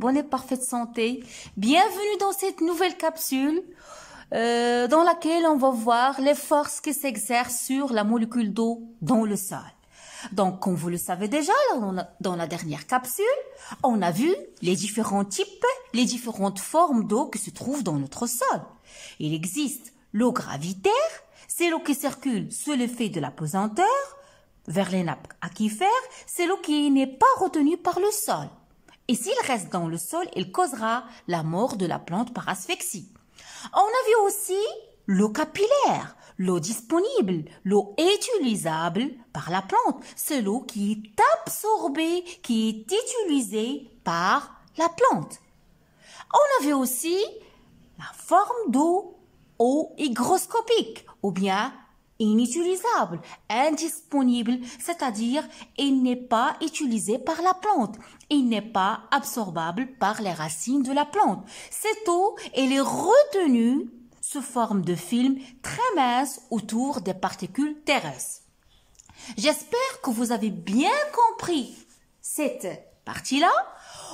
bonne et parfaite santé. Bienvenue dans cette nouvelle capsule dans laquelle on va voir les forces qui s'exercent sur la molécule d'eau dans le sol. Donc, comme vous le savez déjà, dans la dernière capsule, on a vu les différents types, les différentes formes d'eau qui se trouvent dans notre sol. Il existe l'eau gravitaire, c'est l'eau qui circule sous l'effet de la pesanteur vers les nappes aquifères, c'est l'eau qui n'est pas retenue par le sol. Et s'il reste dans le sol, il causera la mort de la plante par asphyxie. On a vu aussi l'eau capillaire, l'eau disponible, l'eau utilisable par la plante. C'est l'eau qui est absorbée, qui est utilisée par la plante. On a vu aussi la forme d'eau hygroscopique ou bien inutilisable, indisponible, c'est-à-dire il n'est pas utilisé par la plante, il n'est pas absorbable par les racines de la plante. Cette eau, elle est retenue sous forme de film très mince autour des particules terrestres. J'espère que vous avez bien compris cette partie-là.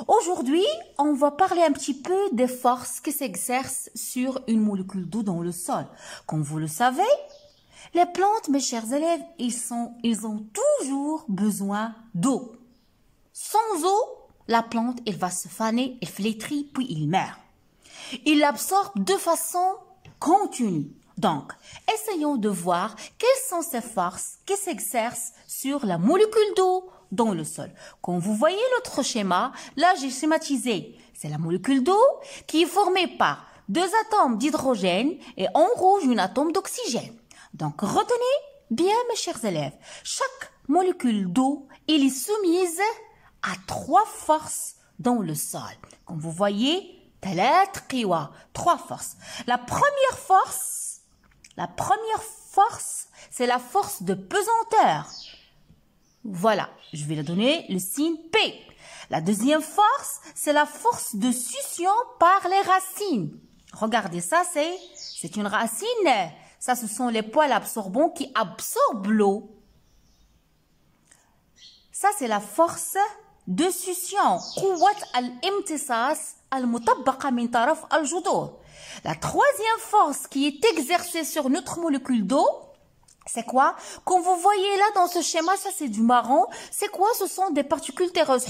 Aujourd'hui, on va parler un petit peu des forces qui s'exercent sur une molécule d'eau dans le sol. Comme vous le savez, les plantes, mes chers élèves, ils ont toujours besoin d'eau. Sans eau, la plante, elle va se faner, elle flétrit, puis il meurt. Il l'absorbe de façon continue. Donc, essayons de voir quelles sont ces forces qui s'exercent sur la molécule d'eau dans le sol. Comme vous voyez l'autre schéma, là j'ai schématisé. C'est la molécule d'eau qui est formée par deux atomes d'hydrogène et en rouge un atome d'oxygène. Donc, retenez bien, mes chers élèves, chaque molécule d'eau, elle est soumise à trois forces dans le sol. Comme vous voyez, trois forces. La première force, c'est la force de pesanteur. Voilà, je vais la donner le signe P. La deuxième force, c'est la force de succion par les racines. Regardez ça, c'est une racine. Ça, ce sont les poils absorbants qui absorbent l'eau. Ça, c'est la force de succion. La troisième force qui est exercée sur notre molécule d'eau, c'est quoi? Comme vous voyez là dans ce schéma, ça c'est du marron. C'est quoi? Ce sont des particules terreuses.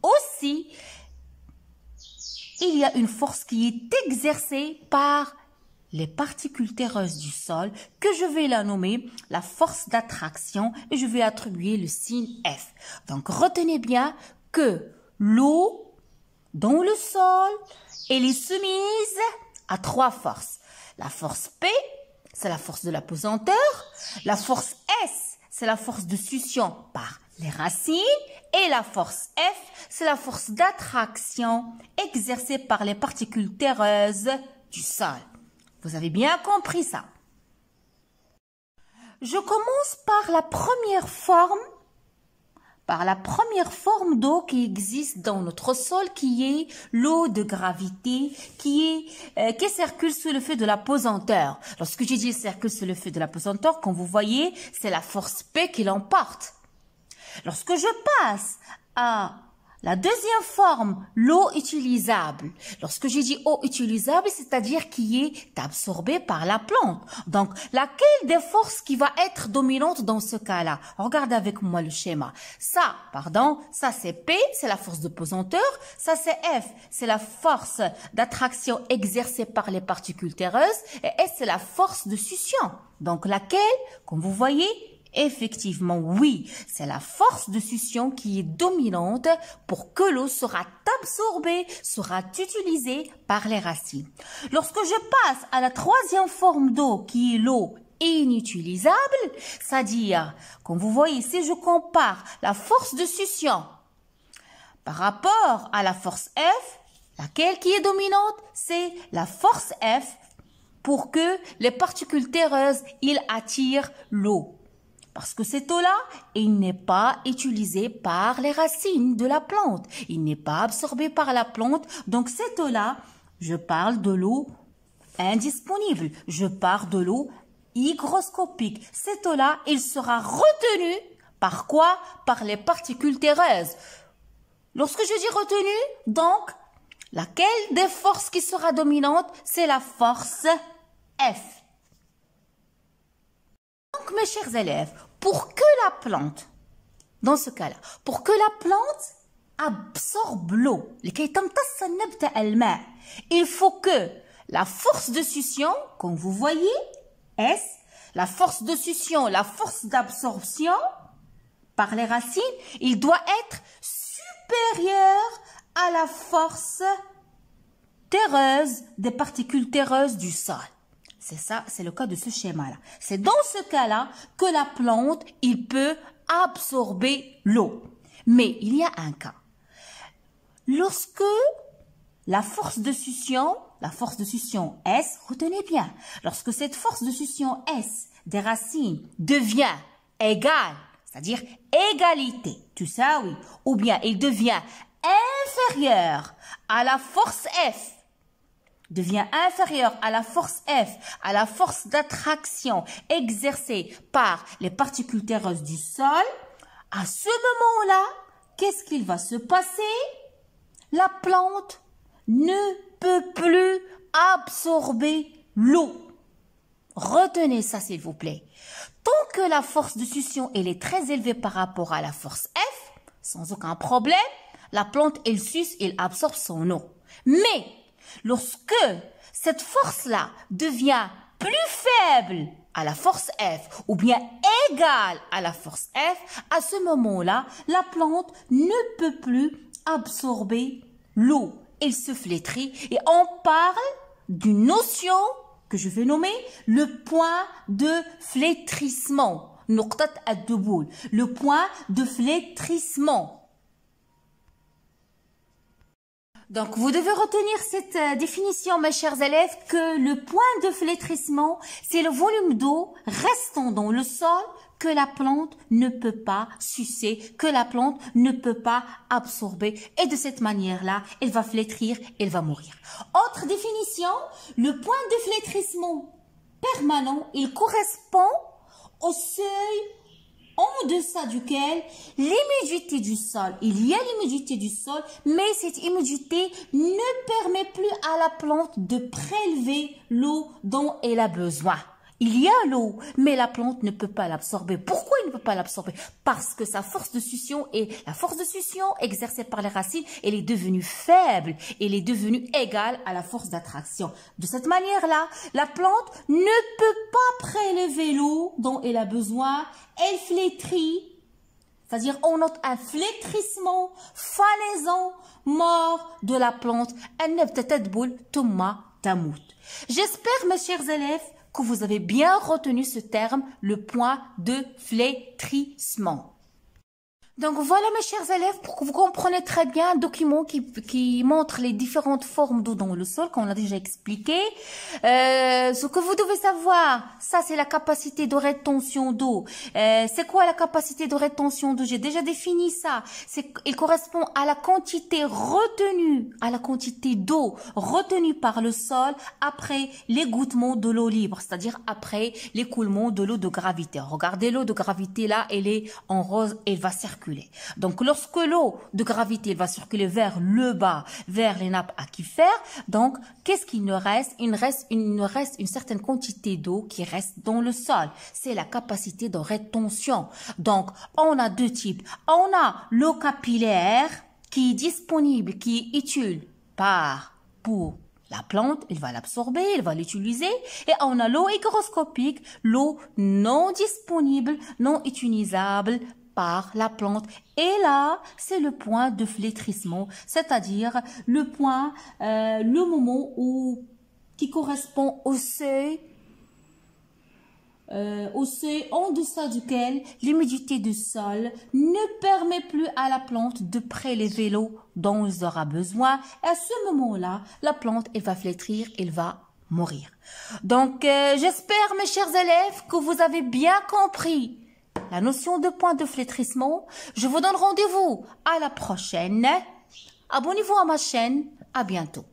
Aussi, il y a une force qui est exercée par les particules terreuses du sol que je vais la nommer la force d'attraction et je vais attribuer le signe F. Donc retenez bien que l'eau dans le sol, elle est soumise à trois forces. La force P, c'est la force de la pesanteur. La force S, c'est la force de succion par les racines. Et la force F, c'est la force d'attraction exercée par les particules terreuses du sol. Vous avez bien compris ça. Je commence par la première forme d'eau qui existe dans notre sol, qui est l'eau de gravité, qui circule sous l'effet de la pesanteur. Lorsque je dis circule sous l'effet de la pesanteur, comme vous voyez, c'est la force P qui l'emporte. Lorsque je passe à la deuxième forme, l'eau utilisable. Lorsque j'ai dit eau utilisable, c'est-à-dire qui est absorbée par la plante. Donc, laquelle des forces qui va être dominante dans ce cas-là? Regardez avec moi le schéma. Ça c'est P, c'est la force de pesanteur. Ça c'est F, c'est la force d'attraction exercée par les particules terreuses. Et S, c'est la force de succion. Donc, laquelle, comme vous voyez, effectivement, oui, c'est la force de succion qui est dominante pour que l'eau sera absorbée, sera utilisée par les racines. Lorsque je passe à la troisième forme d'eau qui est l'eau inutilisable, c'est-à-dire, comme vous voyez, si je compare la force de succion par rapport à la force F, laquelle qui est dominante? C'est la force F pour que les particules terreuses, ils attirent l'eau. Parce que cette eau-là, il n'est pas utilisée par les racines de la plante. Il n'est pas absorbé par la plante. Donc cette eau-là, je parle de l'eau indisponible. Je parle de l'eau hygroscopique. Cette eau-là, elle sera retenue par quoi? Par les particules terreuses. Lorsque je dis retenue, donc, laquelle des forces qui sera dominante? C'est la force F. Donc, mes chers élèves, pour que la plante, dans ce cas-là, pour que la plante absorbe l'eau, il faut que la force de succion, comme vous voyez, S, la force de succion, la force d'absorption par les racines, il doit être supérieur à la force terreuse des particules terreuses du sol. C'est ça, c'est le cas de ce schéma-là. C'est dans ce cas-là que la plante, il peut absorber l'eau. Mais il y a un cas. Lorsque la force de succion S, retenez bien, lorsque cette force de succion S des racines devient égale, c'est-à-dire égalité, tout ça oui, ou bien il devient inférieur à la force F, devient inférieur à la force F, à la force d'attraction exercée par les particules terreuses du sol, à ce moment-là, qu'est-ce qu'il va se passer? La plante ne peut plus absorber l'eau. Retenez ça, s'il vous plaît. Tant que la force de succion elle est très élevée par rapport à la force F, sans aucun problème, la plante, elle suce, elle absorbe son eau. Mais, lorsque cette force-là devient plus faible à la force F ou bien égale à la force F, à ce moment-là, la plante ne peut plus absorber l'eau. Elle se flétrit et on parle d'une notion que je vais nommer le point de flétrissement. Le point de flétrissement. Donc, vous devez retenir cette définition, mes chers élèves, que le point de flétrissement, c'est le volume d'eau restant dans le sol que la plante ne peut pas sucer, que la plante ne peut pas absorber. Et de cette manière-là, elle va flétrir, elle va mourir. Autre définition, le point de flétrissement permanent, il correspond au seuil en deçà duquel l'humidité du sol, il y a l'humidité du sol, mais cette humidité ne permet plus à la plante de prélever l'eau dont elle a besoin. Il y a l'eau, mais la plante ne peut pas l'absorber. Pourquoi il ne peut pas l'absorber? Parce que sa force de succion et la force de succion exercée par les racines, elle est devenue faible, elle est devenue égale à la force d'attraction. De cette manière-là, la plante ne peut pas prélever l'eau dont elle a besoin, elle flétrit, c'est-à-dire on note un flétrissement, fanaison, mort de la plante. J'espère, mes chers élèves, que vous avez bien retenu ce terme, le point de flétrissement. Donc voilà, mes chers élèves, pour que vous compreniez très bien un document qui montre les différentes formes d'eau dans le sol, comme on l'a déjà expliqué. Ce que vous devez savoir, ça c'est la capacité de rétention d'eau. C'est quoi la capacité de rétention d'eau? J'ai déjà défini ça. Il correspond à la quantité retenue, à la quantité d'eau retenue par le sol après l'égouttement de l'eau libre, c'est-à-dire après l'écoulement de l'eau de gravité. Regardez l'eau de gravité là, elle est en rose, elle va circuler. Donc, lorsque l'eau de gravité va circuler vers le bas, vers les nappes aquifères, donc, qu'est-ce qu'il nous reste? Il nous reste une certaine quantité d'eau qui reste dans le sol. C'est la capacité de rétention. Donc, on a deux types. On a l'eau capillaire qui est disponible, qui est utile pour la plante, elle va l'absorber, elle va l'utiliser. Et on a l'eau hygroscopique, l'eau non disponible, non utilisable par la plante. Et là, c'est le point de flétrissement, c'est-à-dire le point, le moment qui correspond au seuil en deçà duquel l'humidité du sol ne permet plus à la plante de prélever l'eau dont elle aura besoin. Et à ce moment-là, la plante, elle va flétrir, elle va mourir. Donc, j'espère, mes chers élèves, que vous avez bien compris la notion de point de flétrissement. Je vous donne rendez-vous à la prochaine. Abonnez-vous à ma chaîne. À bientôt.